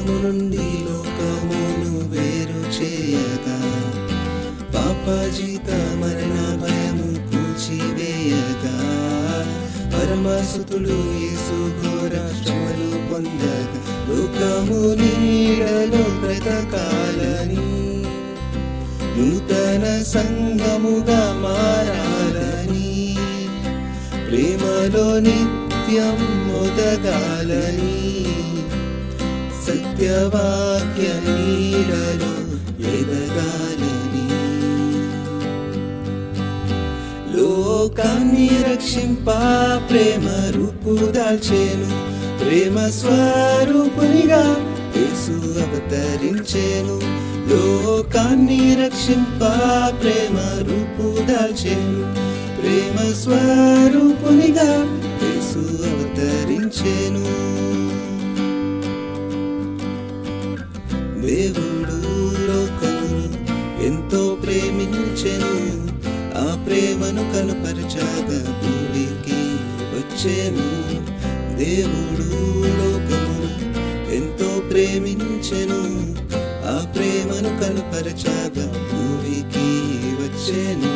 పాపము నుండి లోకమును వేరు చేయగా, పాప జీత మరణ భయము కూల్చివేయగా, పరమసుతుడు యేసు ఘోర శ్రమలు పొందగా, లోకము నీడలో బ్రతకాలని, నూతన సంఘముగా మారాలని, ప్రేమలో నిత్యం మొదగాలని, సత్యవాక్య నీడలో ఎదగాలని, లోకాన్ని రక్షింపా ప్రేమ రూపు దాల్చేను, ప్రేమ స్వరూపునిగా యేసు అవతరించేను. లోకాన్ని రక్షింపా ప్రేమ రూపు దాల్చేను, ప్రేమ స్వరూపునిగా యేసు అవతరించేను. దేవుడు లోకమును ఎంతో ప్రేమించెను, ఆ ప్రేమను కనుపరచగా భూమికి వచ్చెను. దేవుడు లోకమును ఎంతో ప్రేమించెను, ఆ ప్రేమను కనుపరచగా భూమికి వచ్చెను.